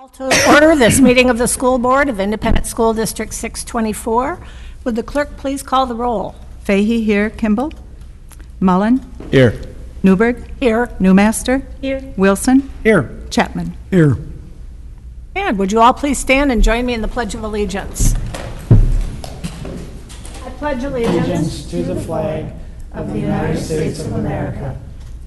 Call to order this meeting of the School Board of Independent School District 624. Would the clerk please call the roll? Fahey here. Kimball. Mullen. Here. Newberg. Here. Newmaster. Here. Wilson. Here. Chapman. Here. And would you all please stand and join me in the Pledge of Allegiance? I pledge allegiance to the flag of the United States of America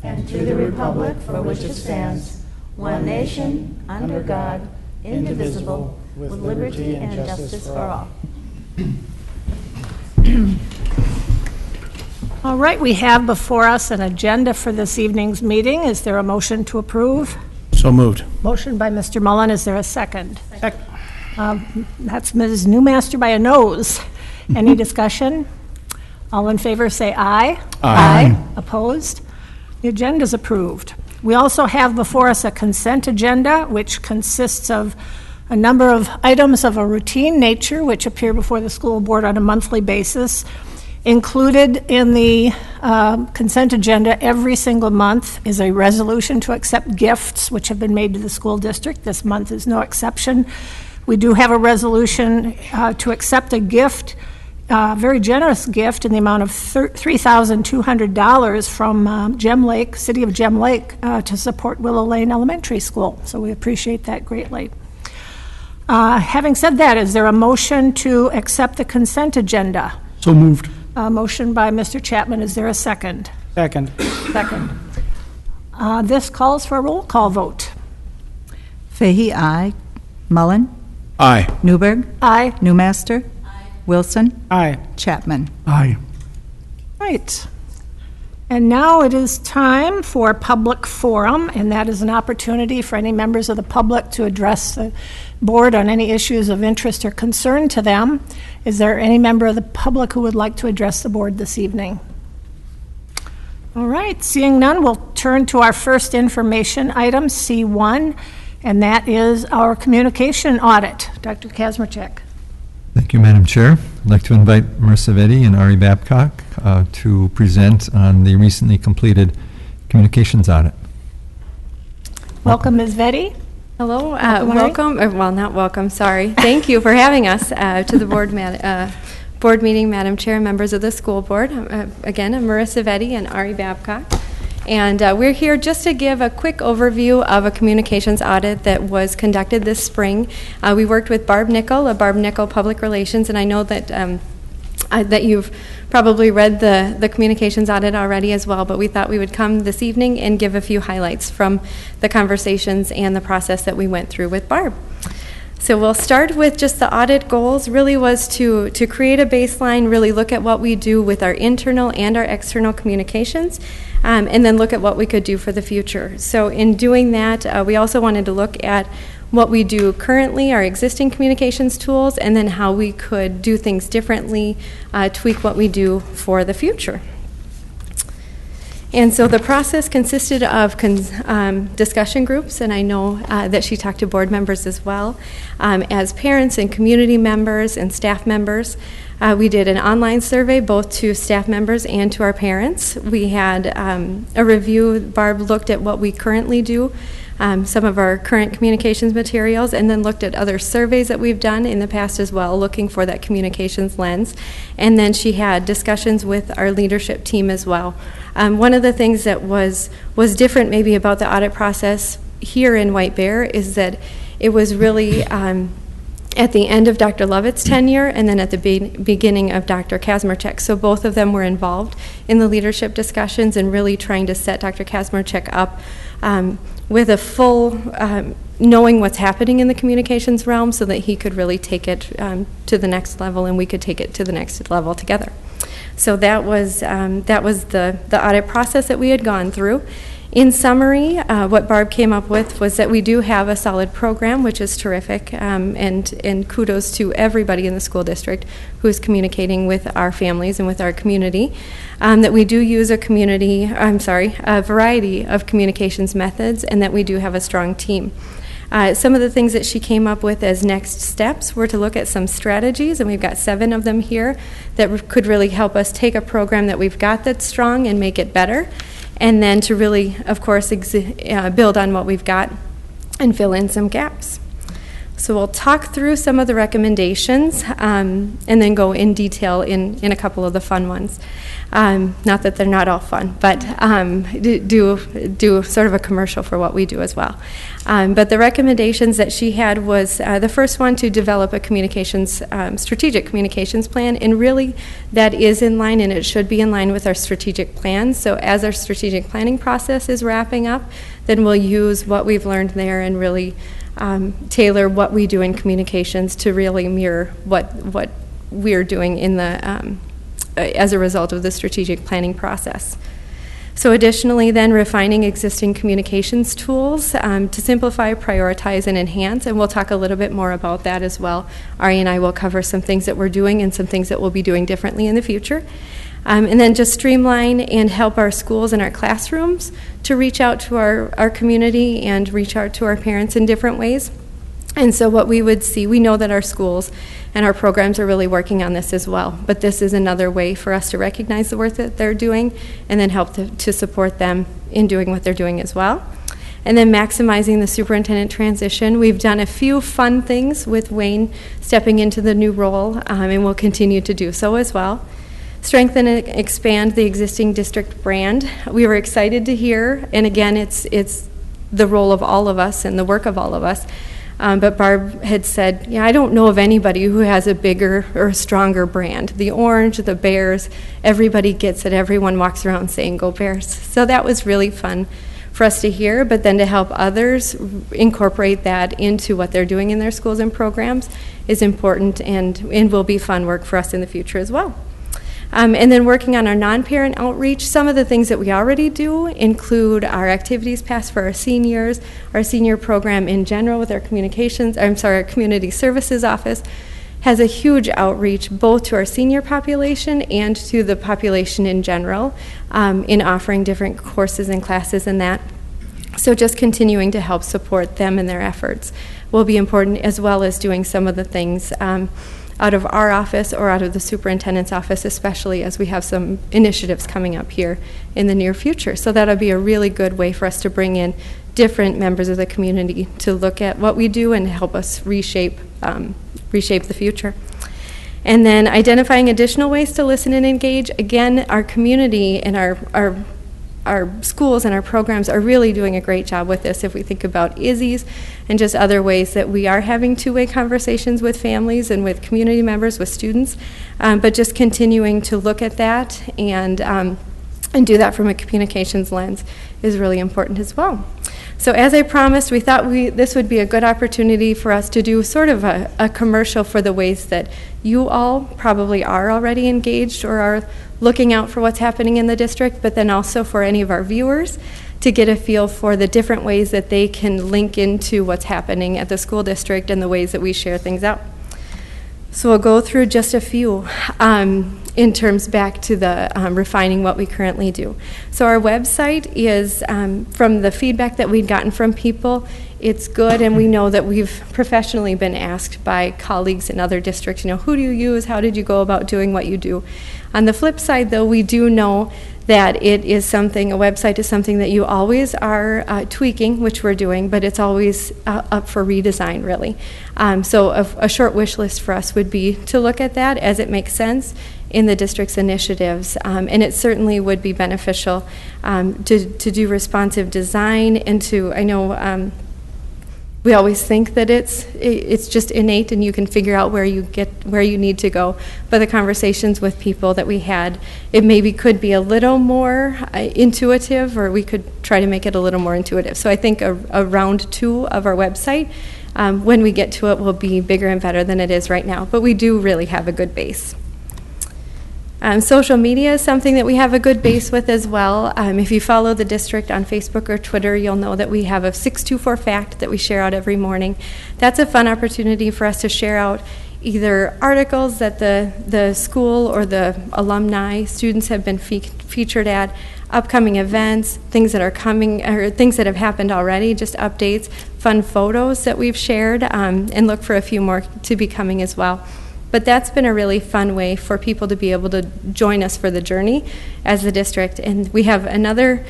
and to the republic for which it stands, one nation, under God, indivisible, with liberty and justice for all. All right, we have before us an agenda for this evening's meeting. Is there a motion to approve? So moved. Motion by Mr. Mullen. Is there a second? That's Ms. Newmaster by a nose. Any discussion? All in favor say aye. Aye. Opposed? The agenda is approved. We also have before us a consent agenda, which consists of a number of items of a routine nature, which appear before the school board on a monthly basis. Included in the consent agenda every single month is a resolution to accept gifts which have been made to the school district. This month is no exception. We do have a resolution to accept a gift, a very generous gift in the amount of $3,200 from Gem Lake, City of Gem Lake, to support Willow Lane Elementary School. So we appreciate that greatly. Having said that, is there a motion to accept the consent agenda? So moved. Motion by Mr. Chapman. Is there a second? Second. Second. This calls for a roll call vote. Fahey, aye. Mullen. Aye. Newberg. Aye. Newmaster. Wilson. Aye. Chapman. Aye. Right. And now it is time for public forum, and that is an opportunity for any members of the public to address the board on any issues of interest or concern to them. Is there any member of the public who would like to address the board this evening? All right, seeing none, we'll turn to our first information item, C1, and that is our communication audit. Dr. Kazmierczak. Thank you, Madam Chair. I'd like to invite Marissa Vetti and Ari Babcock to present on the recently completed communications audit. Welcome, Ms. Vetti. Hello, Welcome, welcome, well, not welcome, sorry. Thank you for having us to the board meeting, Madam Chair, and members of the school board. Again, I'm Marissa Vetti and Ari Babcock. And we're here just to give a quick overview of a communications audit that was conducted this spring. We worked with Barb Nickel of Barb Nickel Public Relations, and I know that that you've probably read the communications audit already as well, but we thought we would come this evening and give a few highlights from the conversations and the process that we went through with Barb. So we'll start with just the audit goals. Really was to create a baseline, really look at what we do with our internal and our external communications, and then look at what we could do for the future. So in doing that, we also wanted to look at what we do currently, our existing communications tools, and then how we could do things differently, tweak what we do for the future. And so the process consisted of discussion groups, and I know that she talked to board members as well, as parents and community members and staff members. We did an online survey both to staff members and to our parents. We had a review. Barb looked at what we currently do, some of our current communications materials, and then looked at other surveys that we've done in the past as well, looking for that communications lens. And then she had discussions with our leadership team as well. One of the things that was different maybe about the audit process here in White Bear is that it was really at the end of Dr. Lovett's tenure and then at the beginning of Dr. Kazmierczak. So both of them were involved in the leadership discussions and really trying to set Dr. Kazmierczak up with a full knowing what's happening in the communications realm so that he could really take it to the next level and we could take it to the next level together. So that was the audit process that we had gone through. In summary, what Barb came up with was that we do have a solid program, which is terrific, and kudos to everybody in the school district who is communicating with our families and with our community. That we do use a variety of communications methods, and that we do have a strong team. Some of the things that she came up with as next steps were to look at some strategies, and we've got 7 of them here that could really help us take a program that we've got that's strong and make it better, and then to really, of course, build on what we've got and fill in some gaps. So we'll talk through some of the recommendations and then go in detail in a couple of the fun ones. Not that they're not all fun, but do sort of a commercial for what we do as well. But the recommendations that she had was the first one to develop a strategic communications plan, and really that is in line, and it should be in line with our strategic plan. So as our strategic planning process is wrapping up, then we'll use what we've learned there and really tailor what we do in communications to really mirror what we're doing in the as a result of the strategic planning process. So additionally then, refining existing communications tools to simplify, prioritize, and enhance, and we'll talk a little bit more about that as well. Ari and I will cover some things that we're doing and some things that we'll be doing differently in the future. And then just streamline and help our schools and our classrooms to reach out to our community and reach out to our parents in different ways. And so what we would see, we know that our schools and our programs are really working on this as well, but this is another way for us to recognize the work that they're doing and then help to support them in doing what they're doing as well. And then maximizing the superintendent transition. We've done a few fun things with Wayne stepping into the new role, and we'll continue to do so as well. Strengthen and expand the existing district brand. We were excited to hear, and again, it's the role of all of us and the work of all of us. But Barb had said, I don't know of anybody who has a bigger or stronger brand. The orange, the Bears, everybody gets it. Everyone walks around saying, "Go Bears." So that was really fun for us to hear, but then to help others incorporate that into what they're doing in their schools and programs is important and will be fun work for us in the future as well. And then working on our non-parent outreach. Some of the things that we already do include our activities pass for our seniors, our senior program in general with our our community services office has a huge outreach both to our senior population and to the population in general in offering different courses and classes and that. So just continuing to help support them in their efforts will be important, as well as doing some of the things out of our office or out of the superintendent's office, especially as we have some initiatives coming up here in the near future. So that'll be a really good way for us to bring in different members of the community to look at what we do and help us reshape the future. And then identifying additional ways to listen and engage. Again, our community and our schools and our programs are really doing a great job with this. If we think about Izzy's and just other ways that we are having two-way conversations with families and with community members, with students, but just continuing to look at that and do that from a communications lens is really important as well. So as I promised, we thought this would be a good opportunity for us to do sort of a commercial for the ways that you all probably are already engaged or are looking out for what's happening in the district, but then also for any of our viewers to get a feel for the different ways that they can link into what's happening at the school district and the ways that we share things out. So we'll go through just a few in terms back to the refining what we currently do. So our website is, from the feedback that we'd gotten from people, it's good, and we know that we've professionally been asked by colleagues in other districts, who do you use? How did you go about doing what you do? On the flip side, though, we do know that a website is something that you always are tweaking, which we're doing, but it's always up for redesign, really. So a short wish list for us would be to look at that as it makes sense in the district's initiatives, and it certainly would be beneficial to do responsive design and to, I know we always think that it's just innate and you can figure out where you need to go. But the conversations with people that we had, it maybe could be a little more intuitive, or we could try to make it a little more intuitive. So I think a round 2 of our website, when we get to it, will be bigger and better than it is right now. But we do really have a good base. Social media is something that we have a good base with as well. If you follow the district on Facebook or Twitter, you'll know that we have a 624 fact that we share out every morning. That's a fun opportunity for us to share out either articles that the school or the alumni students have been featured at, upcoming events, things that are coming, or things that have happened already, just updates, fun photos that we've shared, and look for a few more to be coming as well. But that's been a really fun way for people to be able to join us for the journey as the district. And we have another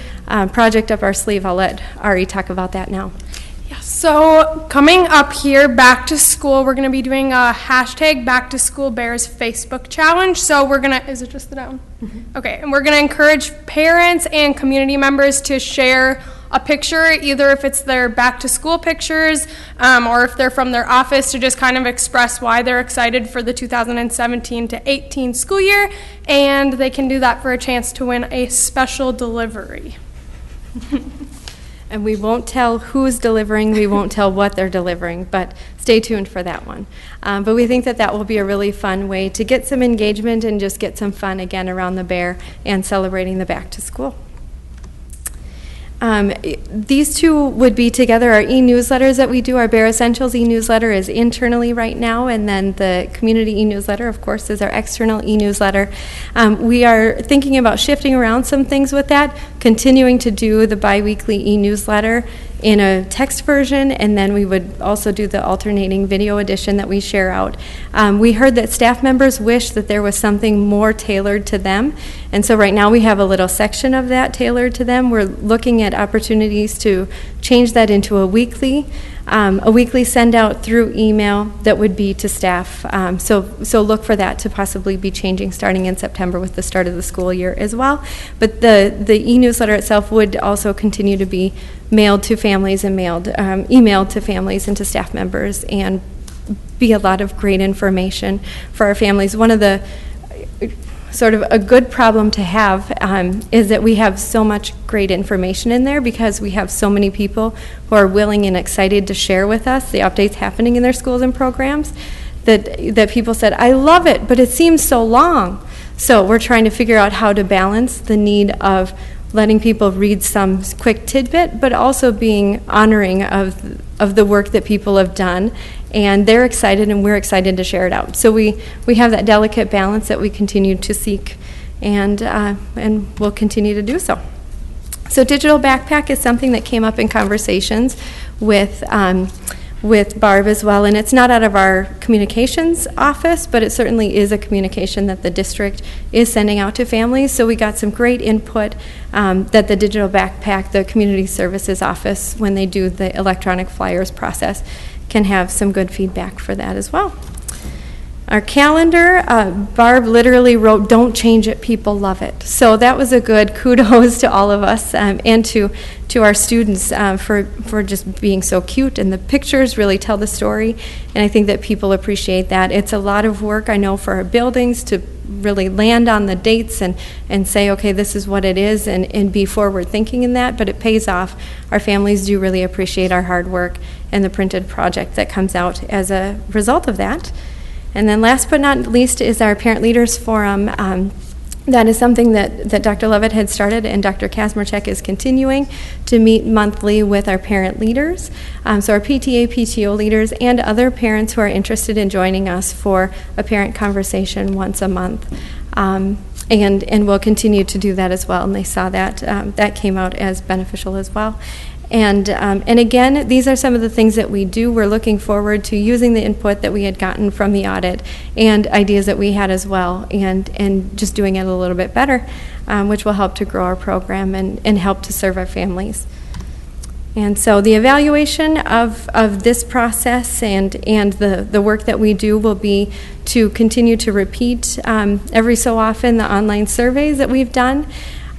project up our sleeve. I'll let Ari talk about that now. Yeah, So coming up here, back to school, we're going to be doing a hashtag Back to School Bears Facebook challenge. So we're going to, is it just the down? Okay, and we're going to encourage parents and community members to share a picture, either if it's their back to school pictures or if they're from their office, to just kind of express why they're excited for the 2017 to 18 school year. And they can do that for a chance to win a special delivery. And we won't tell who's delivering, we won't tell what they're delivering, but stay tuned for that one. But we think that that will be a really fun way to get some engagement and just get some fun again around the bear and celebrating the back to school. These two would be together. Our e-newsletters that we do, our Bear Essentials e-newsletter is internally right now, and then the community e-newsletter, of course, is our external e-newsletter. We are thinking about shifting around some things with that, continuing to do the bi-weekly e-newsletter in a text version, and then we would also do the alternating video edition that we share out. We heard that staff members wish that there was something more tailored to them, and so right now we have a little section of that tailored to them. We're looking at opportunities to change that into a weekly send out through email that would be to staff. So look for that to possibly be changing starting in September with the start of the school year as well. But the e-newsletter itself would also continue to be mailed to families and emailed to families and to staff members, and be a lot of great information for our families. One of the sort of a good problem to have is that we have so much great information in there because we have so many people who are willing and excited to share with us the updates happening in their schools and programs, that people said, I love it, but it seems so long. So we're trying to figure out how to balance the need of letting people read some quick tidbit, but also being honoring of the work that people have done. And they're excited, and we're excited to share it out. So we have that delicate balance that we continue to seek, and we'll continue to do so. So digital backpack is something that came up in conversations with Barb as well, and it's not out of our communications office, but it certainly is a communication that the district is sending out to families. So we got some great input that the digital backpack, the community services office, when they do the electronic flyers process, can have some good feedback for that as well. Our calendar, Barb literally wrote, "Don't change it, people love it." So that was a good kudos to all of us and to our students for just being so cute. And the pictures really tell the story, and I think that people appreciate that. It's a lot of work, I know, for our buildings to really land on the dates and say, okay, this is what it is, and be forward thinking in that, but it pays off. Our families do really appreciate our hard work and the printed project that comes out as a result of that. And then last but not least is our Parent Leaders Forum. That is something that Dr. Lovett had started, and Dr. Kazmarchek is continuing to meet monthly with our parent leaders. So our PTA, PTO leaders, and other parents who are interested in joining us for a parent conversation once a month. And we'll continue to do that as well. And they saw that that came out as beneficial as well. And again, these are some of the things that we do. We're looking forward to using the input that we had gotten from the audit and ideas that we had as well, and just doing it a little bit better, which will help to grow our program and help to serve our families. And so the evaluation of this process and the work that we do will be to continue to repeat every so often the online surveys that we've done.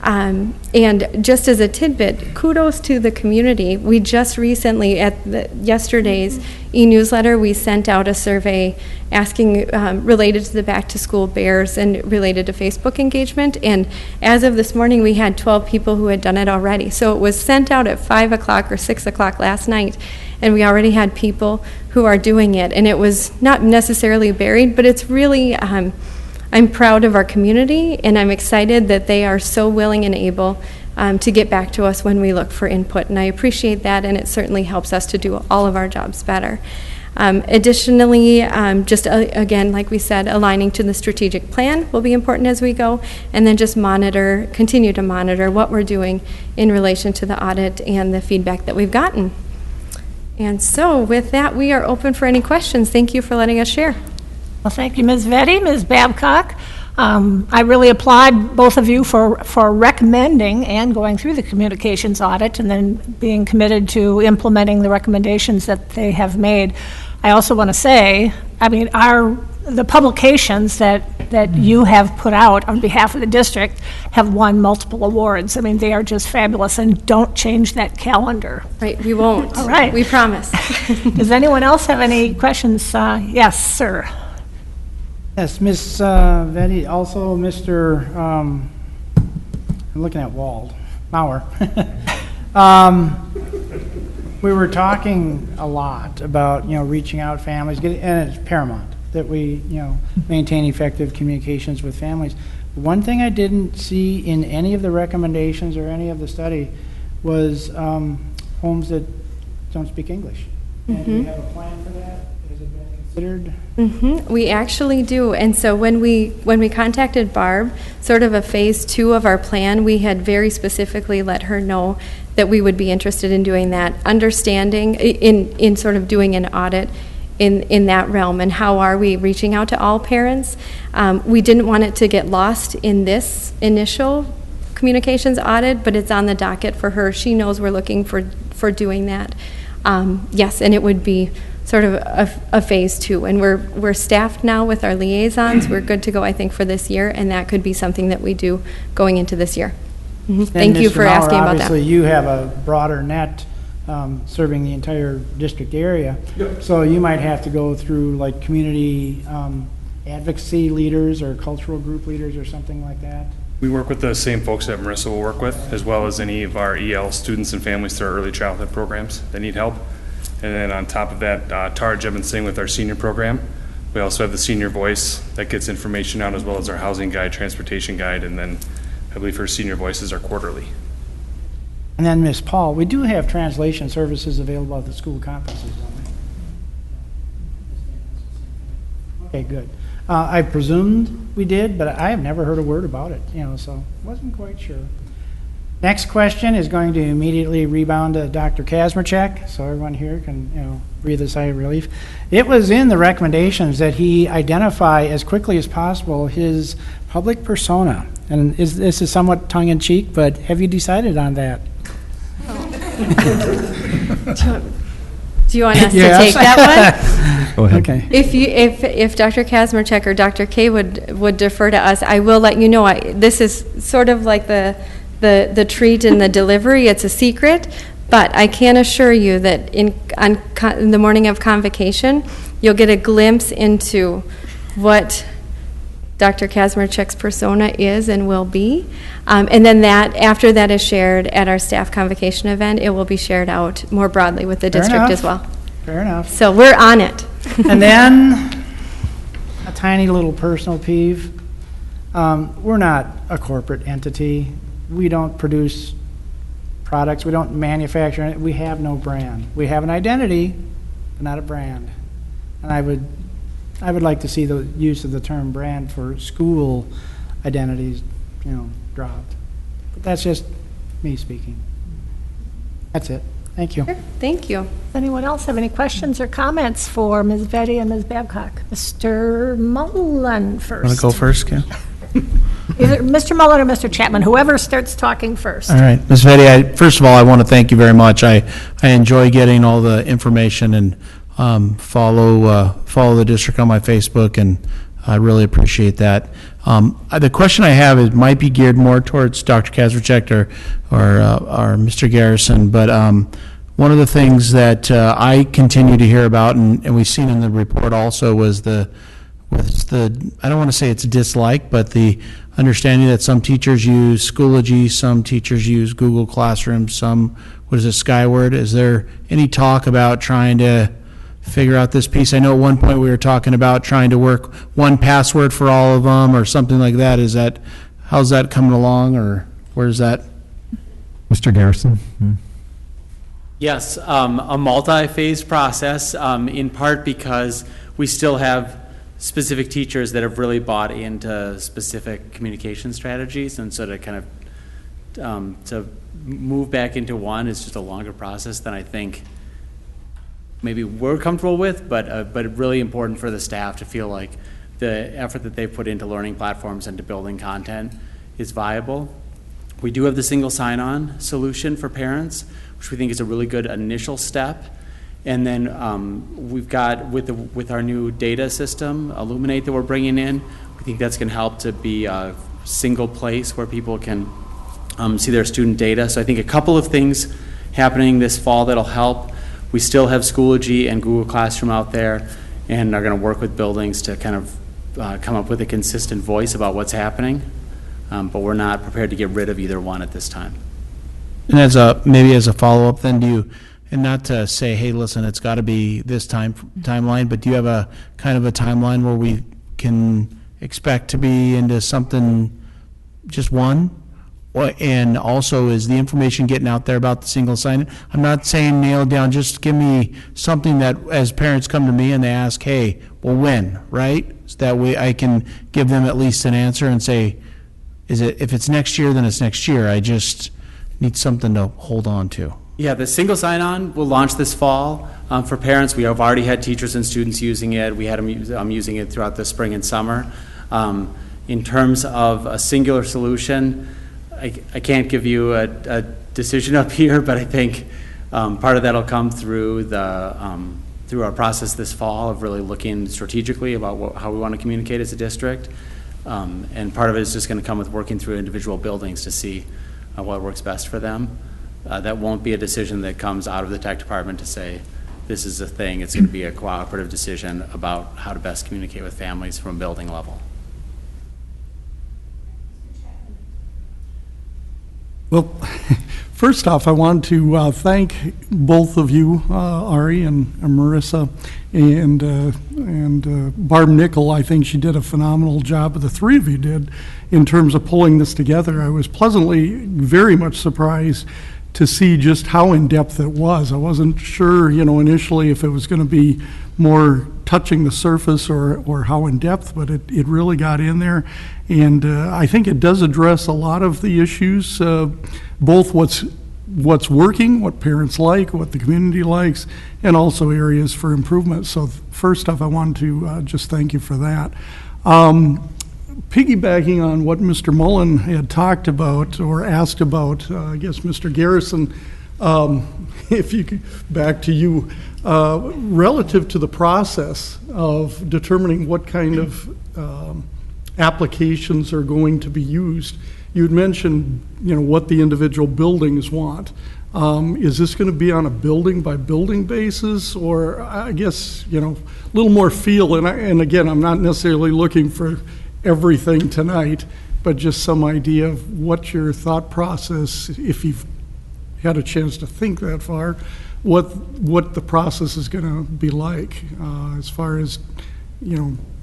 And just as a tidbit, kudos to the community. We just recently, at yesterday's e-newsletter, we sent out a survey asking related to the Back to School Bears and related to Facebook engagement. And as of this morning, we had 12 people who had done it already. So it was sent out at 5 o'clock or 6 o'clock last night, and we already had people who are doing it. And it was not necessarily buried, but it's really... I'm proud of our community, and I'm excited that they are so willing and able to get back to us when we look for input, and I appreciate that, and it certainly helps us to do all of our jobs better. Additionally, again, like we said, aligning to the strategic plan will be important as we go, and then just continue to monitor what we're doing in relation to the audit and the feedback that we've gotten. And so with that, we are open for any questions. Thank you for letting us share. Well, thank you, Ms. Vetty. Ms. Babcock, I really applaud both of you for recommending and going through the communications audit and then being committed to implementing the recommendations that they have made. I also want to say, I mean, the publications that you have put out on behalf of the district have won multiple awards. I mean, they are just fabulous, and don't change that calendar. Right, we won't. All right. We promise. Does anyone else have any questions? Yes, sir. Yes, Ms. Vetti, also Mr., I'm looking at Wald, Mauer. We were talking a lot about, reaching out families, and it's paramount that we, maintain effective communications with families. One thing I didn't see in any of the recommendations or any of the study was homes that don't speak English. And do we have a plan for that? Has it been considered? We actually do, and so when we contacted Barb, sort of a phase 2 of our plan, we had very specifically let her know that we would be interested in doing that, understanding, in sort of doing an audit in that realm, and how are we reaching out to all parents. We didn't want it to get lost in this initial communications audit, but it's on the docket for her. She knows we're looking for doing that. Yes, and it would be sort of a phase 2, and we're staffed now with our liaisons. We're good to go, I think, for this year, and that could be something that we do going into this year. Thank you for asking about that. Obviously, you have a broader net serving the entire district area. Yep. So you might have to go through like community advocacy leaders or cultural group leaders or something like that. We work with the same folks that Marissa will work with, as well as any of our EL students and families through our early childhood programs that need help. And then on top of that, Tarj, I've been sitting with our senior program. We also have the Senior Voice that gets information out, as well as our housing guide, transportation guide, and then I believe her Senior Voices are quarterly. And then Ms. Paul, we do have translation services available at the school conferences, don't we? Okay, good. I presumed we did, but I have never heard a word about it, so wasn't quite sure. Next question is going to immediately rebound to Dr. Kazmierczak, so everyone here can, breathe a sigh of relief. It was in the recommendations that he identify as quickly as possible his public persona. And this is somewhat tongue-in-cheek, but have you decided on that? Do you want us to take that one? Go ahead. Okay. If Dr. Kazmierczak or Dr. K would defer to us, I will let you know. This is sort of like the treat and the delivery. It's a secret, but I can assure you that in the morning of convocation, you'll get a glimpse into what Dr. Kazmierczak's persona is and will be. And then after that is shared at our staff convocation event, it will be shared out more broadly with the district as well. Fair enough. So we're on it. And then a tiny little personal peeve. We're not a corporate entity. We don't produce products. We don't manufacture it. We have no brand. We have an identity, but not a brand. And I would like to see the use of the term brand for school identities, dropped. But that's just me speaking. That's it. Thank you. Sure. Thank you. Does anyone else have any questions or comments for Ms. Vetti and Ms. Babcock? Mr. Mullen first. Want to go first, Kim? Either Mr. Mullen or Mr. Chapman, whoever starts talking first. All right, Ms. Vetti, first of all, I want to thank you very much. I enjoy getting all the information and follow the district on my Facebook, and I really appreciate that. The question I have might be geared more towards Dr. Kazmierczak or Mr. Garrison, but one of the things that I continue to hear about, and we've seen in the report also, was the I don't want to say it's dislike, but the understanding that some teachers use Schoology, some teachers use Google Classroom, some, Skyward. Is there any talk about trying to figure out this piece? I know at one point we were talking about trying to work one password for all of them or something like that. How's that coming along, or where's that? Mr. Garrison? Yes, a multi-phase process, in part because we still have specific teachers that have really bought into specific communication strategies, and so to kind of to move back into one is just a longer process than I think maybe we're comfortable with, but really important for the staff to feel like the effort that they've put into learning platforms and to building content is viable. We do have the single sign-on solution for parents, which we think is a really good initial step. And then we've got, with our new data system, Illuminate, that we're bringing in, we think that's going to help to be a single place where people can see their student data. So I think a couple of things happening this fall that'll help. We still have Schoology and Google Classroom out there, and are going to work with buildings to kind of come up with a consistent voice about what's happening. But we're not prepared to get rid of either one at this time. And maybe as a follow-up then, and not to say, hey, listen, it's got to be this timeline, but do you have a kind of a timeline where we can expect to be into something, just one? And also, is the information getting out there about the single sign? I'm not saying nail it down, just give me something that as parents come to me and they ask, hey, well, when, right? So that way I can give them at least an answer and say, if it's next year, then it's next year. I just need something to hold on to. Yeah, the single sign-on will launch this fall. For parents, we have already had teachers and students using it. We had them using it throughout the spring and summer. In terms of a singular solution, I can't give you a decision up here, but I think part of that will come through through our process this fall of really looking strategically about how we want to communicate as a district. And part of it is just going to come with working through individual buildings to see what works best for them. That won't be a decision that comes out of the tech department to say, this is a thing. It's going to be a cooperative decision about how to best communicate with families from a building level. Well, first off, I want to thank both of you, Ari and Marissa, and Barb Nickel. I think she did a phenomenal job, but the three of you did, in terms of pulling this together. I was pleasantly very much surprised to see just how in-depth it was. I wasn't sure, initially if it was going to be more touching the surface or how in-depth, but it really got in there. And I think it does address a lot of the issues, both what's working, what parents like, what the community likes, and also areas for improvement. So first off, I wanted to just thank you for that. Piggybacking on what Mr. Mullen had talked about or asked about, I guess Mr. Garrison, if you could, back to you, relative to the process of determining what kind of applications are going to be used. You had mentioned, what the individual buildings want. Is this going to be on a building by building basis, or I guess, a little more feel? And again, I'm not necessarily looking for everything tonight, but just some idea of what your thought process, if you've had a chance to think that far, what the process is going to be like, as far as,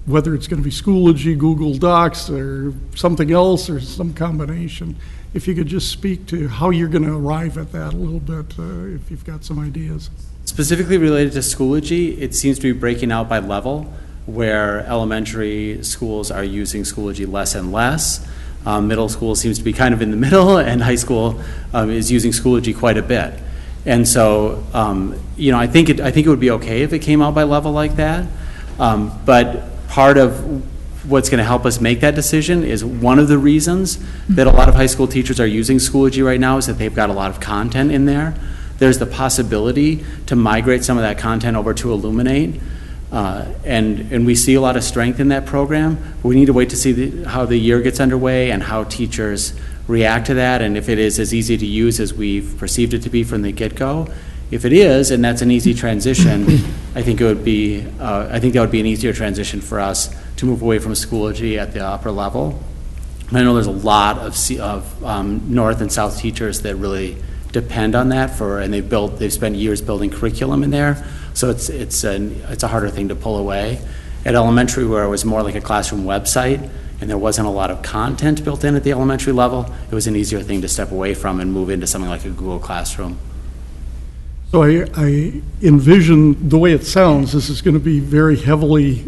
whether it's going to be Schoology, Google Docs, or something else, or some combination. If you could just speak to how you're going to arrive at that a little bit, if you've got some ideas. Specifically related to Schoology, it seems to be breaking out by level, where elementary schools are using Schoology less and less. Middle school seems to be kind of in the middle, and high school is using Schoology quite a bit. And so, I think it would be okay if it came out by level like that. But part of what's going to help us make that decision is one of the reasons that a lot of high school teachers are using Schoology right now is that they've got a lot of content in there. There's the possibility to migrate some of that content over to Illuminate. And we see a lot of strength in that program. But we need to wait to see how the year gets underway and how teachers react to that, and if it is as easy to use as we've perceived it to be from the get-go. If it is, and that's an easy transition, I think that would be an easier transition for us to move away from Schoology at the upper level. And I know there's a lot of North and South teachers that really depend on that and they've spent years building curriculum in there. So it's a harder thing to pull away. At elementary, where it was more like a classroom website and there wasn't a lot of content built in at the elementary level, it was an easier thing to step away from and move into something like a Google Classroom. So I envision, the way it sounds, this is going to be very heavily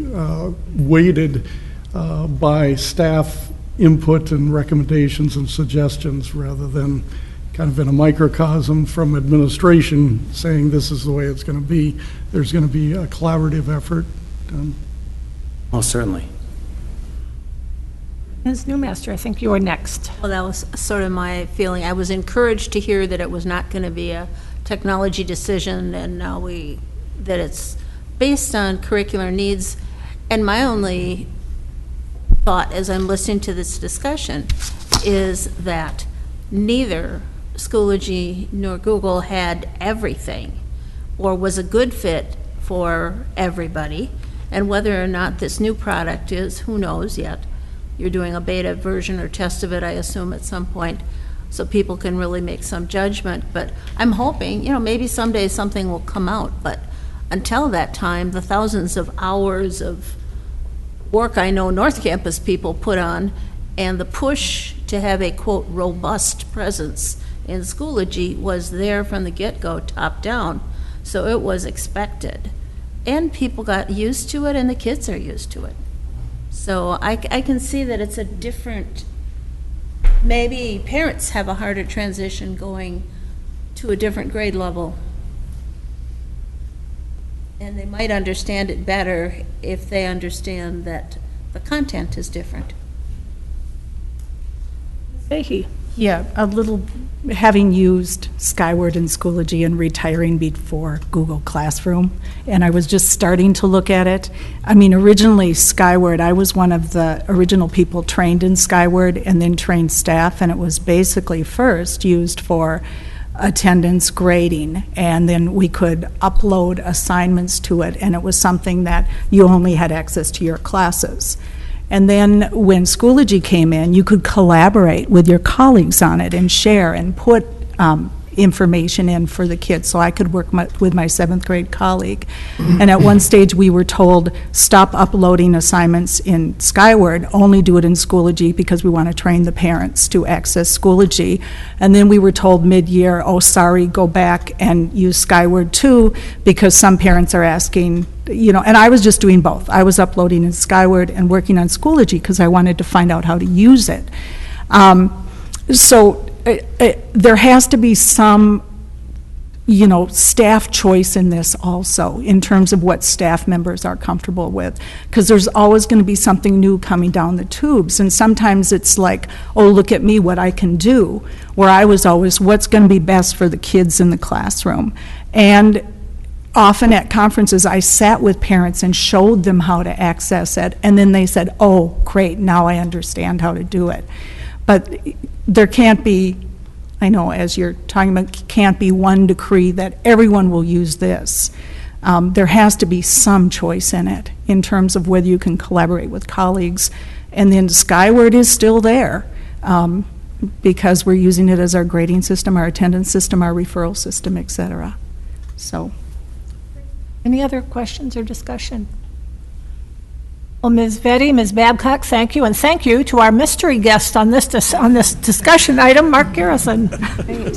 weighted by staff input and recommendations and suggestions, rather than kind of in a microcosm from administration saying this is the way it's going to be. There's going to be a collaborative effort done. Most certainly. Ms. Newmaster, I think you are next. Well, that was sort of my feeling. I was encouraged to hear that it was not going to be a technology decision, and now that it's based on curricular needs. And my only thought as I'm listening to this discussion is that neither Schoology nor Google had everything or was a good fit for everybody. And whether or not this new product is, who knows yet. You're doing a beta version or test of it, I assume, at some point, so people can really make some judgment. But I'm hoping, maybe someday something will come out. But until that time, the thousands of hours of work I know North Campus people put on, and the push to have a, quote, robust presence in Schoology was there from the get-go, top down. So it was expected. And people got used to it, and the kids are used to it. So I can see that it's a different, maybe parents have a harder transition going to a different grade level. And they might understand it better if they understand that the content is different. Fahey. Yeah, a little, having used Skyward and Schoology and retiring before Google Classroom, and I was just starting to look at it. I mean, originally Skyward, I was one of the original people trained in Skyward and then trained staff, and it was basically first used for attendance grading, and then we could upload assignments to it, and it was something that you only had access to your classes. And then when Schoology came in, you could collaborate with your colleagues on it and share and put information in for the kids. So I could work with my 7th grade colleague. And at one stage we were told, stop uploading assignments in Skyward, only do it in Schoology because we want to train the parents to access Schoology. And then we were told mid-year, oh, sorry, go back and use Skyward too, because some parents are asking, and I was just doing both. I was uploading in Skyward and working on Schoology because I wanted to find out how to use it. There has to be some, staff choice in this also, in terms of what staff members are comfortable with, because there's always going to be something new coming down the tubes, and sometimes it's like, oh, look at me, what I can do, where I was always, what's going to be best for the kids in the classroom. And often at conferences, I sat with parents and showed them how to access it, and then they said, oh, great, now I understand how to do it. But there can't be, I know as you're talking about, can't be one decree that everyone will use this. There has to be some choice in it in terms of whether you can collaborate with colleagues. And then Skyward is still there because we're using it as our grading system, our attendance system, our referral system, et cetera. So. Any other questions or discussion? Well, Ms. Vetty, Ms. Babcock, thank you, and thank you to our mystery guest on this discussion item, Mark Garrison. Great.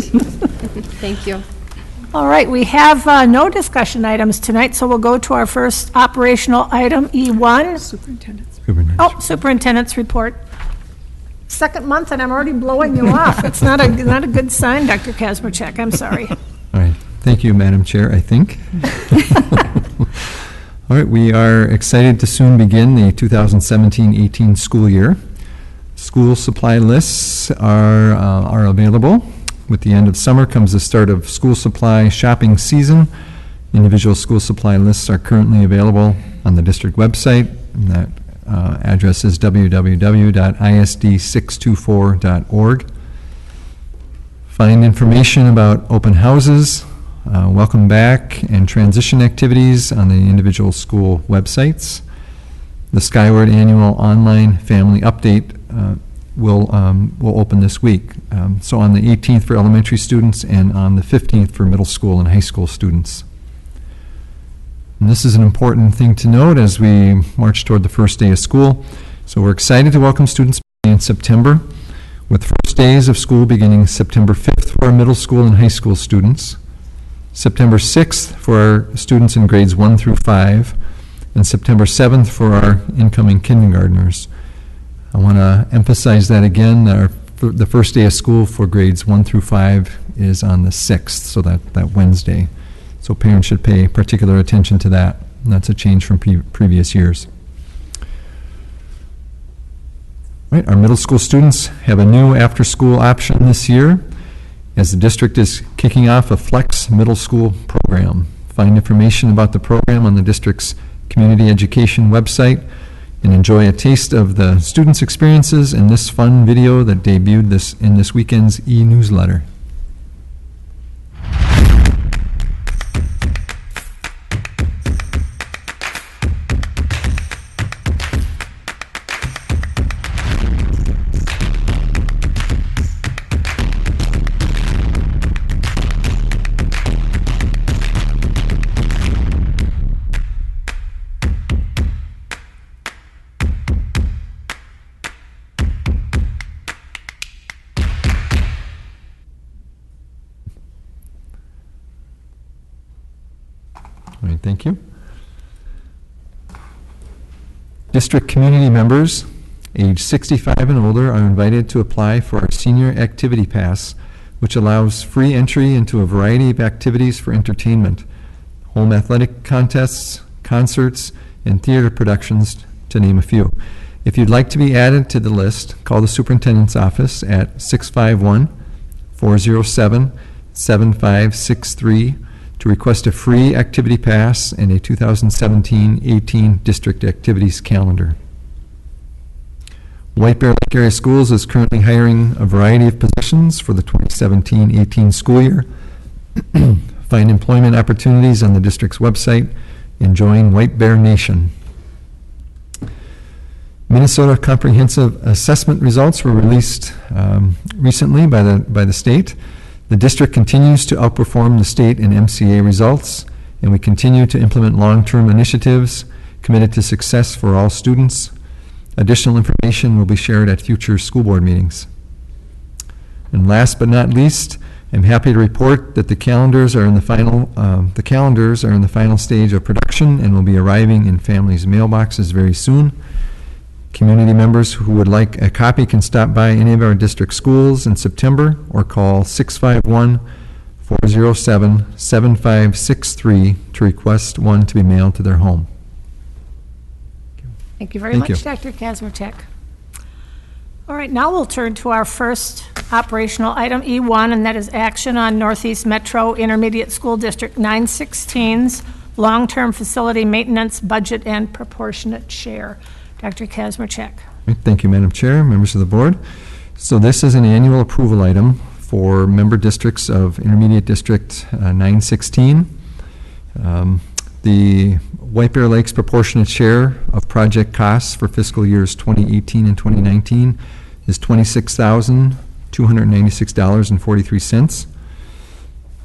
Thank you. All right, we have no discussion items tonight, so we'll go to our first operational item, E1. Superintendent's report. Second month, and I'm already blowing you off. It's not a good sign, Dr. Kazmierczak. I'm sorry. All right. Thank you, Madam Chair, I think. All right, we are excited to soon begin the 2017-18 school year. School supply lists are available. With the end of summer comes the start of school supply shopping season. Individual school supply lists are currently available on the district website, and that address is www.isd624.org. Find information about open houses, welcome back, and transition activities on the individual school websites. The Skyward Annual Online Family Update will open this week. So on the 18th for elementary students and on the 15th for middle school and high school students. And this is an important thing to note as we march toward the first day of school. So we're excited to welcome students in September, with first days of school beginning September 5th for our middle school and high school students, September 6th for our students in grades 1 through 5, and September 7th for our incoming kindergartners. I want to emphasize that again. The first day of school for grades 1 through 5 is on the 6th, so that Wednesday. So parents should pay particular attention to that. And that's a change from previous years. Right, our middle school students have a new after-school option this year as the district is kicking off a Flex Middle School program. Find information about the program on the district's community education website and enjoy a taste of the students' experiences in this fun video that debuted in this weekend's e-newsletter. All right, thank you. District community members age 65 and older are invited to apply for our Senior Activity Pass, which allows free entry into a variety of activities for entertainment, home athletic contests, concerts, and theater productions, to name a few. If you'd like to be added to the list, call the superintendent's office at 651-407-7563 to request a free activity pass and a 2017-18 district activities calendar. White Bear Lake Area Schools is currently hiring a variety of positions for the 2017-18 school year. Find employment opportunities on the district's website and join White Bear Nation. Minnesota Comprehensive Assessment results were released recently by the state. The district continues to outperform the state in MCA results, and we continue to implement long-term initiatives committed to success for all students. Additional information will be shared at future school board meetings. And last but not least, I'm happy to report that the calendars are in the final stage of production and will be arriving in families' mailboxes very soon. Community members who would like a copy can stop by any of our district schools in September or call 651-407-7563 to request one to be mailed to their home. Thank you very Thank much, you. Dr. Kazmierczak. All right, now we'll turn to our first operational item, E1, and that is action on Northeast Metro Intermediate School District 916's long-term facility maintenance budget and proportionate share. Dr. Kazmierczak. Thank you, Madam Chair, members of the board. So this is an annual approval item for member districts of Intermediate District 916. The White Bear Lakes proportionate share of project costs for fiscal years 2018 and 2019 is $26,296.43.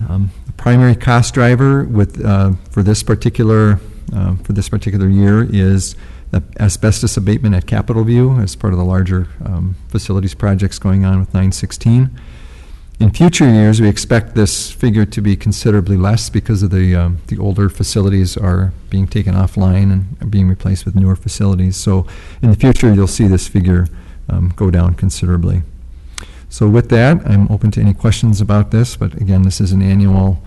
The primary cost driver for this particular year is the asbestos abatement at Capitol View as part of the larger facilities projects going on with 916. In future years, we expect this figure to be considerably less because of the older facilities are being taken offline and are being replaced with newer facilities. So in the future, you'll see this figure go down considerably. So with that, I'm open to any questions about this, but again, this is an annual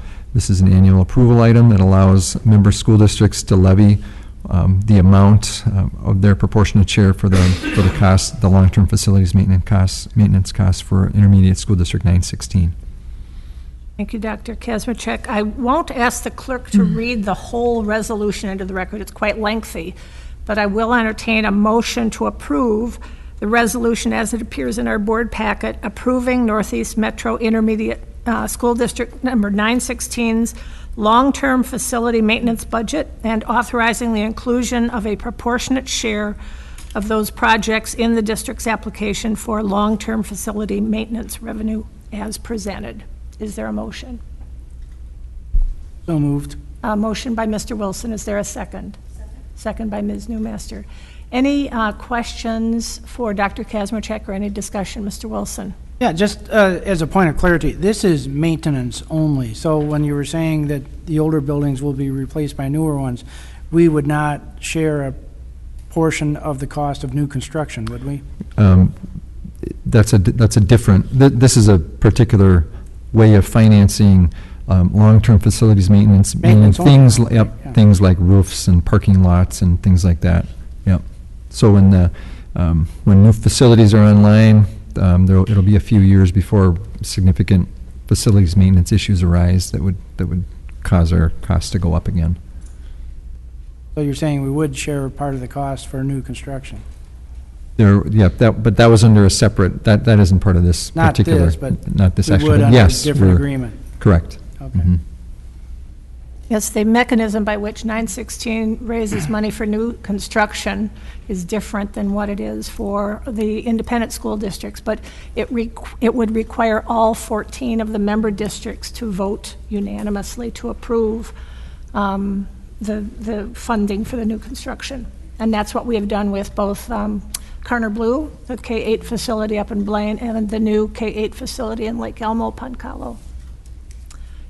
approval item that allows member school districts to levy the amount of their proportionate share for the cost, the long-term facilities maintenance costs for Intermediate School District 916. Thank you, Dr. Kazmierczak. I won't ask the clerk to read the whole resolution into the record. It's quite lengthy, but I will entertain a motion to approve the resolution as it appears in our board packet, approving Northeast Metro Intermediate School District number 916's long-term facility maintenance budget and authorizing the inclusion of a proportionate share of those projects in the district's application for long-term facility maintenance revenue as presented. Is there a motion? So moved. A motion by Mr. Wilson. Is there a second? Second by Ms. Newmaster. Any questions for Dr. Kazmierczak or any discussion, Mr. Wilson? Yeah, just as a point of clarity, this is maintenance only. So when you were saying that the older buildings will be replaced by newer ones, we would not share a portion of the cost of new construction, would we? That's a different, this is a particular way of financing long-term facilities maintenance, meaning things, things like roofs and parking lots and things like that. Yep. So when When new facilities are online, it'll be a few years before significant facilities maintenance issues arise that would cause our costs to go up again. So you're saying we would share part of the cost for new construction? But that was under a separate, that isn't part of this Not particular. this, but not this we actually, would but under a yes, different we're- agreement. Correct. Okay. Mhm. Yes, the mechanism by which 916 raises money for new construction is different than what it is for the independent school districts, but it would require all 14 of the member districts to vote unanimously to approve the funding for the new construction. And that's what we have done with both Carner Blue, the K-8 facility up in Blaine, and the new K-8 facility in Lake Elmo, Pancalo.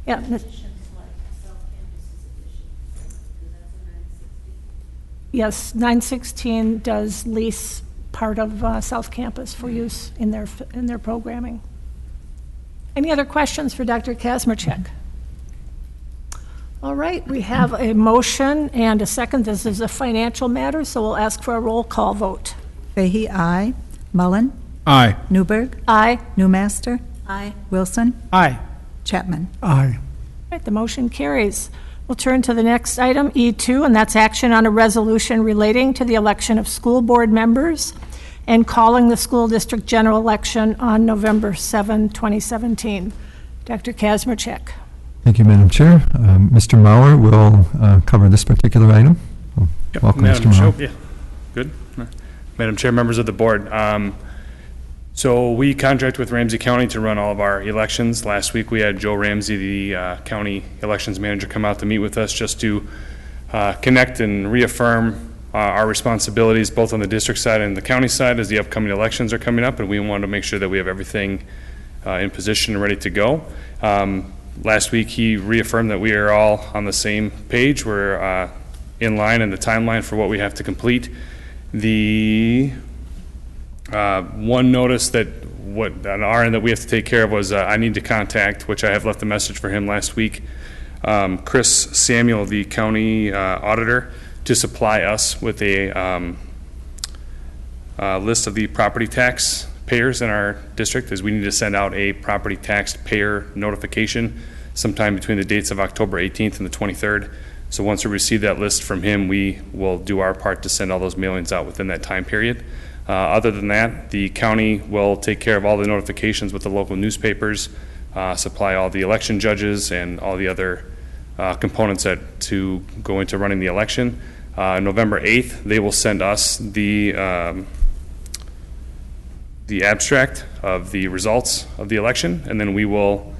Yeah. Yes, 916 does lease part of South Campus for use in their programming. Any other questions for Dr. Kazmierczak? All right, we have a motion and a second. This is a financial matter, so we'll ask for a roll call vote. Fahey, aye. Mullen? Aye. Newberg? Aye. Newmaster? Aye. Wilson? Aye. Chapman? Aye. All right, the motion carries. We'll turn to the next item, E2, and that's action on a resolution relating to the election of school board members and calling the school district general election on November 7, 2017. Dr. Kazmierczak. Thank you, Madam Chair. Mr. Mauer will cover this particular item. Welcome, Mr. Mauer. Yeah, good. Madam Chair, members of the board. So we contract with Ramsey County to run all of our elections. Last week we had Joe Ramsey, the county elections manager, come out to meet with us just to connect and reaffirm our responsibilities both on the district side and the county side as the upcoming elections are coming up, and we wanted to make sure that we have everything in position and ready to go. Last week he reaffirmed that we are all on the same page. We're in line in the timeline for what we have to complete. The one notice that on our end that we have to take care of was I need to contact, which I have left a message for him last week, Chris Samuel, the county auditor, to supply us with a list of the property tax payers in our district, as we need to send out a property tax payer notification sometime between the dates of October 18th and the 23rd. So once we receive that list from him, we will do our part to send all those mailings out within that time period. Other than that, the county will take care of all the notifications with the local newspapers, supply all the election judges and all the other components to go into running the election. November 8th, they will send us the abstract of the results of the election, and then we will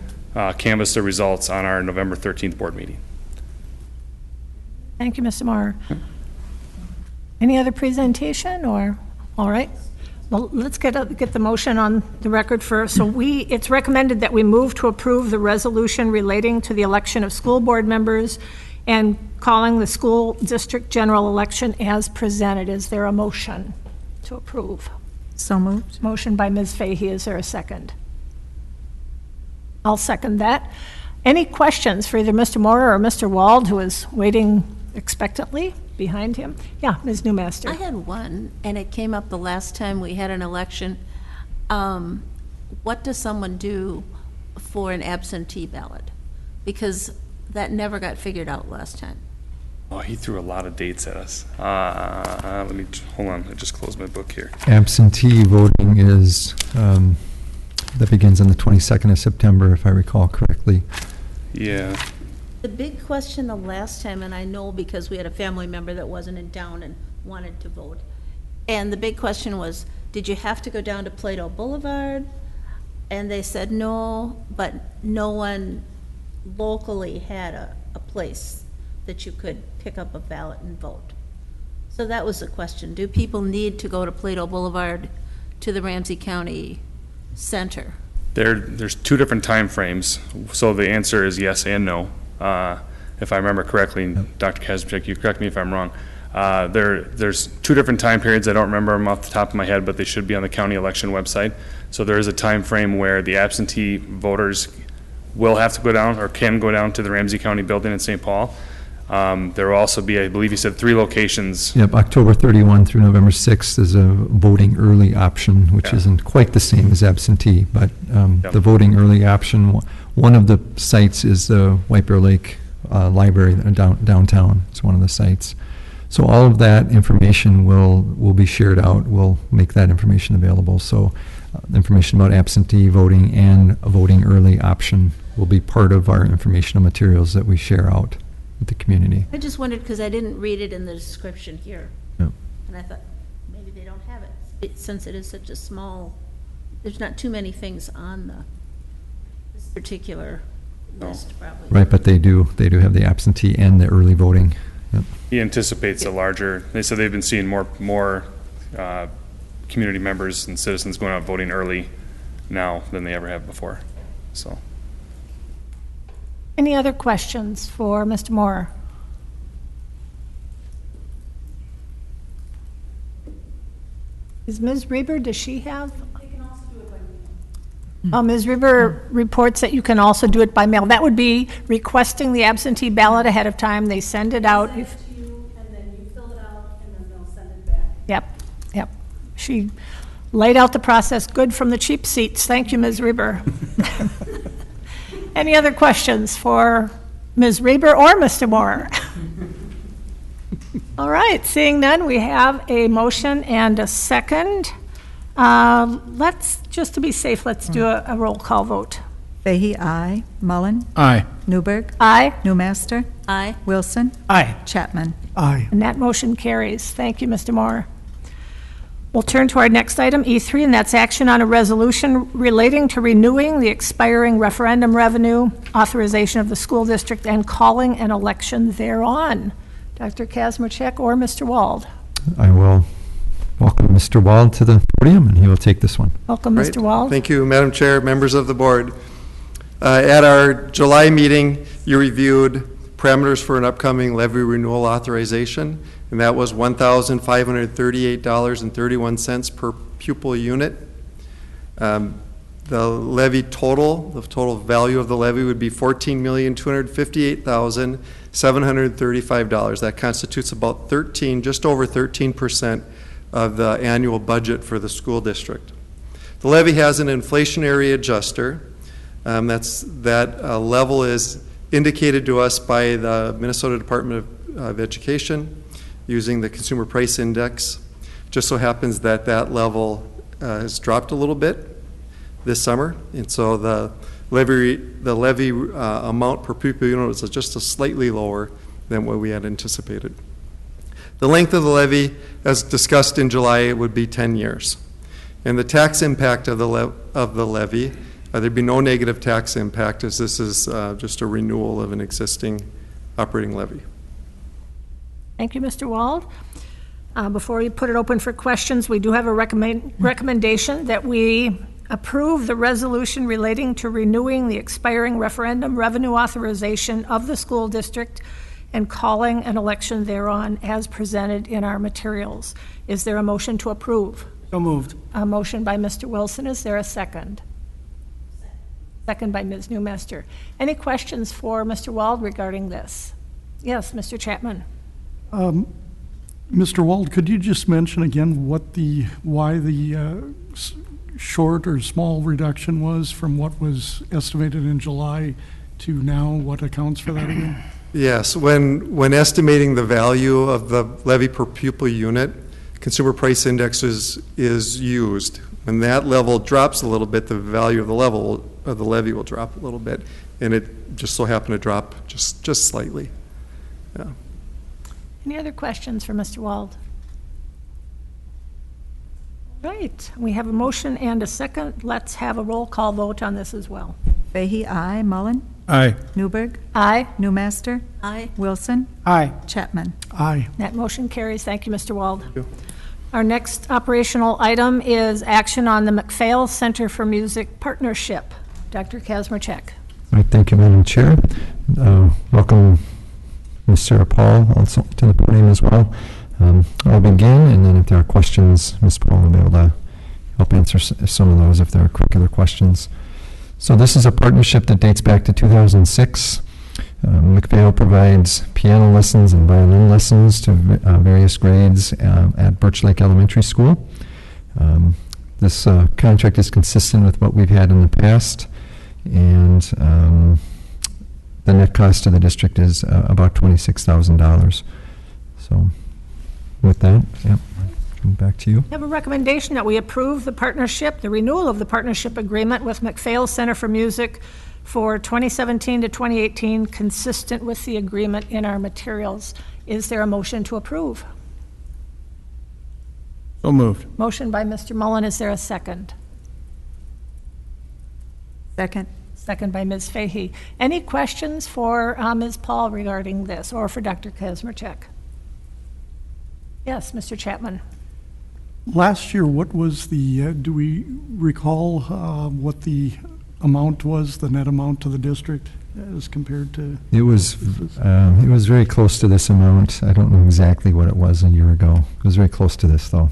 canvass the results on our November 13th board meeting. Thank you, Mr. Mauer. Any other presentation, or, all right? Well, let's get the motion on the record first. So it's recommended that we move to approve the resolution relating to the election of school board members and calling the school district general election as presented. Is there a motion to approve? So moved. Motion by Ms. Fahey. Is there a second? I'll second that. Any questions for either Mr. Mauer or Mr. Wald, who is waiting expectantly behind him? Yeah, Ms. Newmaster. I had one, and it came up the last time we had an election. What does someone do for an absentee ballot? Because that never got figured out last time. Oh, he threw a lot of dates at us. Hold on, I just closed my book here. Absentee voting is, that begins on the 22nd of September, if I recall correctly. Yeah. The big question the last time, and I know because we had a family member that wasn't in town and wanted to vote, and the big question was, did you have to go down to Plato Boulevard? And they said no, but no one locally had a place that you could pick up a ballot and vote. So that was the question. Do people need to go to Plato Boulevard to the Ramsey County Center? There's two different time frames, so the answer is yes and no. If I remember correctly, Dr. Kazmierczak, you correct me if I'm wrong. There's two different time periods. I don't remember them off the top of my head, but they should be on the county election website. So there is a time frame where the absentee voters will have to go down or can go down to the Ramsey County building in St. Paul. There will also be, I believe you said 3 locations. Yep, October 31 through November 6th is a voting early option, which isn't quite the same as absentee, but the voting early option, one of the sites is the White Bear Lake Library downtown. It's one of the sites. So all of that information will be shared out. We'll make that information available. So information about absentee voting and a voting early option will be part of our informational materials that we share out with the community. I just wondered, because I didn't read it in the description here. Yep. And I thought, maybe they don't have it, since it is such a small, there's not too many things on this particular list, probably. Right, but they do have the absentee and the early voting. Yep. He anticipates a larger, they said they've been seeing more community members and citizens going out voting early now than they ever have before, so. Any other questions for Mr. Moore? Is Ms. Reber, does she have? Ms. Reber reports that you can also do it by mail. That would be requesting the absentee ballot ahead of time. They send it out. Send it to you, and then you fill it out, and then they'll send it back. Yep. She laid out the process good from the cheap seats. Thank you, Ms. Reber. Any other questions for Ms. Reber or Mr. Moore? All right, seeing none, we have a motion and a second. Let's, just to be safe, let's do a roll call vote. Fahey, aye. Mullen? Aye. Newberg? Aye, Newmaster? Aye. Wilson? Aye. Chapman? Aye. and that motion carries. Thank you, Mr. Moore. We'll turn to our next item, E3, and that's action on a resolution relating to renewing the expiring referendum revenue, authorization of the school district, and calling an election thereon. Dr. Kazmierczak or Mr. Wald? I will welcome Mr. Wald to the podium, and he will take this one. Welcome, Great. Mr. Wald. Thank you, Madam Chair, members of the board. At our July meeting, you reviewed parameters for an upcoming levy renewal authorization, and that was $1,538.31 per pupil unit. The total value of the levy would be $14,258,735. That constitutes about just over 13% of the annual budget for the school district. The levy has an inflationary adjuster. That level is indicated to us by the Minnesota Department of Education using the Consumer Price Index. Just so happens that level has dropped a little bit this summer, and so the levy amount per pupil unit is just slightly lower than what we had anticipated. The length of the levy, as discussed in July, would be 10 years. And the tax impact of the levy, there'd be no negative tax impact, as this is just a renewal of an existing operating levy. Thank you, Mr. Wald. Before we put it open for questions, we do have a recommendation that we approve the resolution relating to renewing the expiring referendum revenue authorization of the school district and calling an election thereon as presented in our materials. Is there a motion to approve? So moved. A motion by Mr. Wilson. Is there a second? Second by Ms. Newmaster. Any questions for Mr. Wald regarding this? Yes, Mr. Chapman. Mr. Wald, could you just mention again why the short or small reduction was from what was estimated in July to now? What accounts for that again? Yes, when estimating the value of the levy per pupil unit, Consumer Price Index is used. When that level drops a little bit, the value of the levy will drop a little bit, and it just so happened to drop just slightly. Yeah. Any other questions for Mr. Wald? Right, we have a motion and a second. Let's have a roll call vote on this as well. Fahey, aye. Mullen? Aye. Newberg? Aye. Newmaster? Aye. Wilson? Aye. Chapman? Aye. That motion carries. Thank you, Mr. Wald. Thank you. Our next operational item is action on the McPhail Center for Music Partnership. Dr. Kazmierczak. All right, thank you, Madam Chair. Welcome Ms. Sarah Paul also to the podium as well. I'll begin, and then if there are questions, Ms. Paul will be able to help answer some of those if there are quick other questions. So this is a partnership that dates back to 2006. McPhail provides piano lessons and violin lessons to various grades at Birch Lake Elementary School. This contract is consistent with what we've had in the past, and the net cost to the district is about $26,000. So with that, back to you. I have a recommendation that we approve the partnership, the renewal of the partnership agreement with McPhail Center for Music for 2017 to 2018, consistent with the agreement in our materials. Is there a motion to approve? So moved. Motion by Mr. Mullen. Is there a second? Second. Second by Ms. Fahey. Any questions for Ms. Paul regarding this, or for Dr. Kazmierczak? Yes, Mr. Chapman. Last year, what was the, do we recall what the amount was, the net amount to the district as compared to? It was very close to this amount. I don't know exactly what it was a year ago. It was very close to this, though.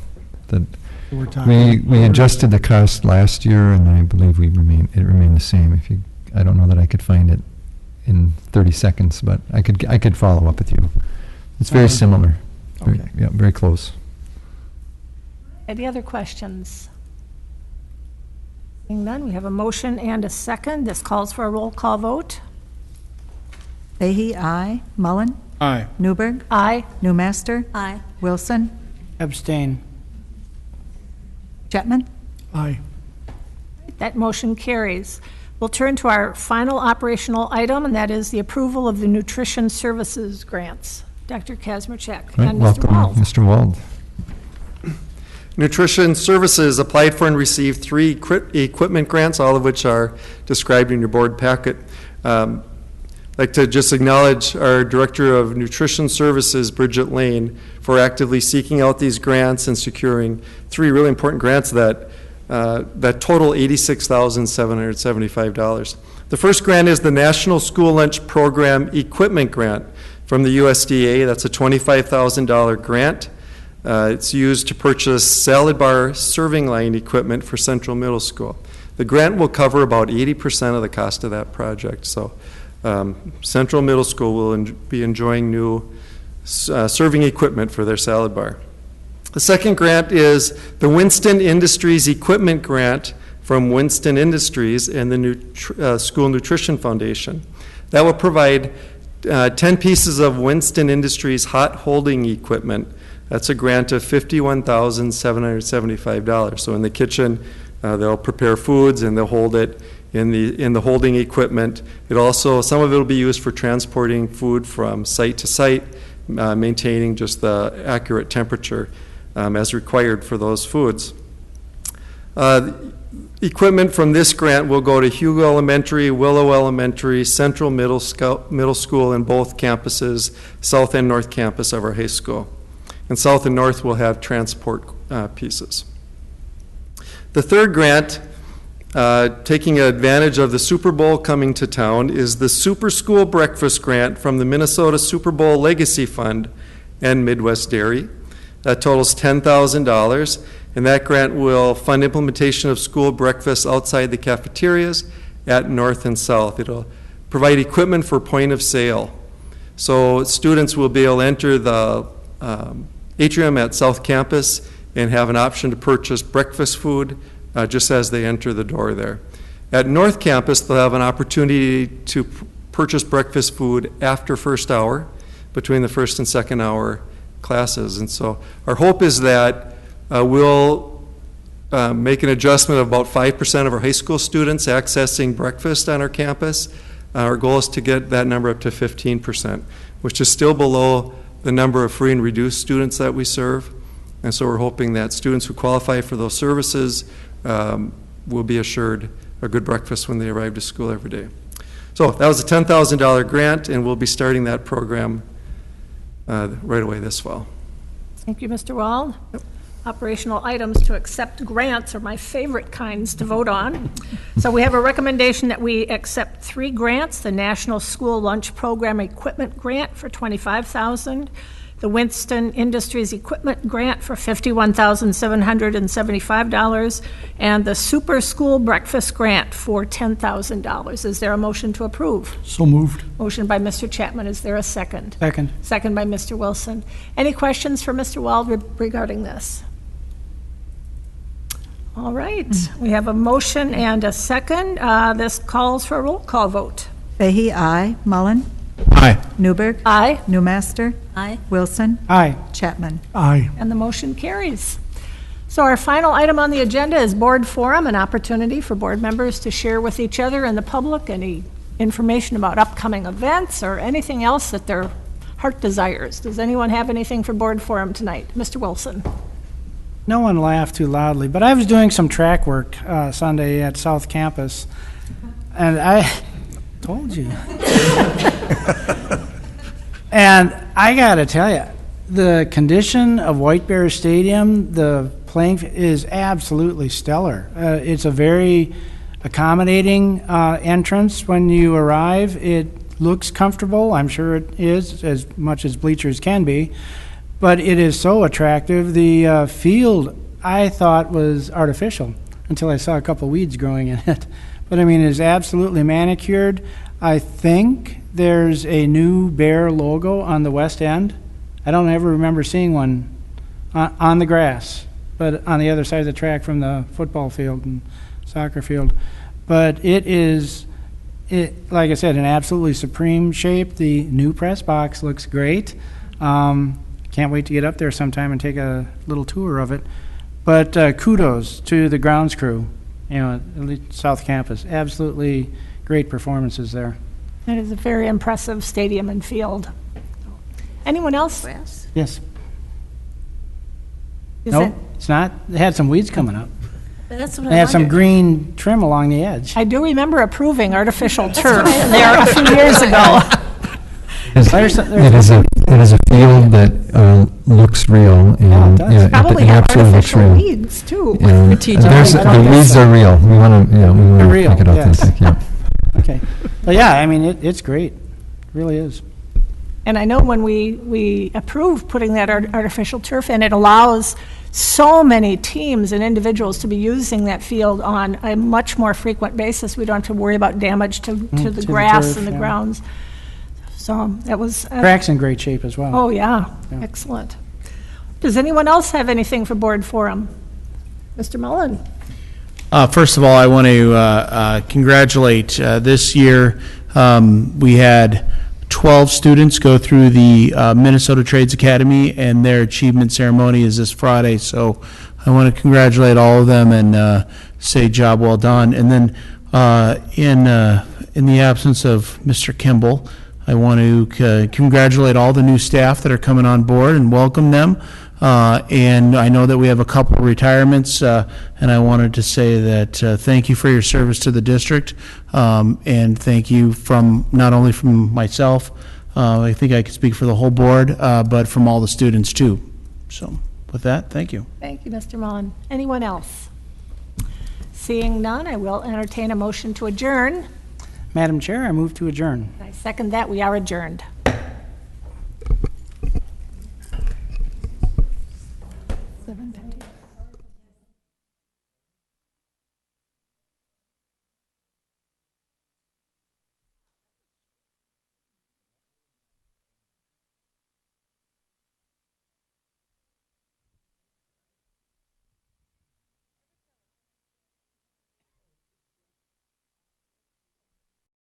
We adjusted the cost last year, and I believe it remained the same. I don't know that I could find it in 30 seconds, but I could follow up with you. It's very similar. Okay. Very close. Any other questions? Seeing none, we have a motion and a second. This calls for a roll call vote. Fahey, aye. Mullen? Aye. Newberg? Aye. Newmaster? Aye. Wilson? Abstain. Chapman? Aye. That motion carries. We'll turn to our final operational item, and that is the approval of the nutrition services grants. Dr. Kazmierczak Right, and Mr. welcome, Wald. Mr. Wald. Nutrition Services applied for and received 3 equipment grants, all of which are described in your board packet. I'd like to just acknowledge our Director of Nutrition Services, Bridget Lane, for actively seeking out these grants and securing 3 really important grants that total $86,775. The first grant is the National School Lunch Program Equipment Grant from the USDA. That's a $25,000 grant. It's used to purchase salad bar serving line equipment for Central Middle School. The grant will cover about 80% of the cost of that project. So Central Middle School will be enjoying new serving equipment for their salad bar. The second grant is the Winston Industries Equipment Grant from Winston Industries and the School Nutrition Foundation. That will provide 10 pieces of Winston Industries hot holding equipment. That's a grant of $51,775. So in the kitchen, they'll prepare foods and they'll hold it in the holding equipment. Some of it will be used for transporting food from site to site, maintaining just the accurate temperature as required for those foods. Equipment from this grant will go to Hugo Elementary, Willow Elementary, Central Middle School in both campuses, South and North Campus of our high school. And South and North will have transport pieces. The third grant, taking advantage of the Super Bowl coming to town, is the Super School Breakfast Grant from the Minnesota Super Bowl Legacy Fund and Midwest Dairy. That totals $10,000, and that grant will fund implementation of school breakfast outside the cafeterias at North and South. It'll provide equipment for point of sale. So students will be able to enter the atrium at South Campus and have an option to purchase breakfast food just as they enter the door there. At North Campus, they'll have an opportunity to purchase breakfast food after first hour, between the first and second hour classes. And so our hope is that we'll make an adjustment of about 5% of our high school students accessing breakfast on our campus. Our goal is to get that number up to 15%, which is still below the number of free and reduced students that we serve. And so we're hoping that students who qualify for those services will be assured a good breakfast when they arrive to school every day. So that was a $10,000 grant, and we'll be starting that program right away this fall. Thank you, Mr. Wald. Yep. Operational items to accept grants are my favorite kinds to vote on. So we have a recommendation that we accept 3 grants: the National School Lunch Program Equipment Grant for $25,000, the Winston Industries Equipment Grant for $51,775, and the Super School Breakfast Grant for $10,000. Is there a motion to approve? So moved. Motion by Mr. Chapman. Is there a second? Second. Second by Mr. Wilson. Any questions for Mr. Wald regarding this? All right, we have a motion and a second. This calls for a roll call vote. Fahy, aye. Mullen? Aye. Newberg? Aye, Newmaster? Aye. Wilson? Aye. Chapman? Aye. and the motion carries. So our final item on the agenda is board forum, an opportunity for board members to share with each other and the public any information about upcoming events or anything else that their heart desires. Does anyone have anything for board forum tonight? Mr. Wilson? No one laughed too loudly, but I was doing some track work Sunday at South Campus, and I told you. And I got to tell you, the condition of White Bear Stadium, the playing is absolutely stellar. It's a very accommodating entrance when you arrive. It looks comfortable. I'm sure it is, as much as bleachers can be. But it is so attractive. The field, I thought, was artificial until I saw a couple weeds growing in it. But I mean, it is absolutely manicured. I think there's a new Bear logo on the west end. I don't ever remember seeing one on the grass, but on the other side of the track from the football field and soccer field. But it is, like I said, an absolutely supreme shape. The new press box looks great. Can't wait to get up there sometime and take a little tour of it. But kudos to the grounds crew, at South Campus. Absolutely great performances there. It is a very impressive stadium and field. Anyone else? Yes. Is No, it- it's not. They had some weeds coming up. That's what They I had some wondered. green trim along the edge. I do remember approving artificial turf there a few years ago. It is a field that looks real, and does. yeah, Probably it have absolutely looks artificial real. weeds, too. Yeah, the weeds are real. We want to, They're real, make it yes. authentic. Yeah. Okay. But yeah, I mean, it's great. It really is. And I know when we approved putting that artificial turf in, it allows so many teams and individuals to be using that field on a much more frequent basis. We don't have to worry about damage to the the grass turf, and the yeah. grounds. So that was, Track's in great shape as well. oh, yeah, Yeah. excellent. Does anyone else have anything for board forum? Mr. Mullen? First of all, I want to congratulate, this year, we had 12 students go through the Minnesota Trades Academy, and their achievement ceremony is this Friday, so I want to congratulate all of them and say job well done. And then in the absence of Mr. Kimball, I want to congratulate all the new staff that are coming on board and welcome them. And I know that we have a couple of retirements, and I wanted to say that thank you for your service to the district, and thank you from, not only from myself, I think I could speak for the whole board, but from all the students too. So with that, thank you. Thank you, Mr. Mullen. Anyone else? Seeing none, I will entertain a motion to adjourn. Madam Chair, I move to adjourn. I second that. We are adjourned.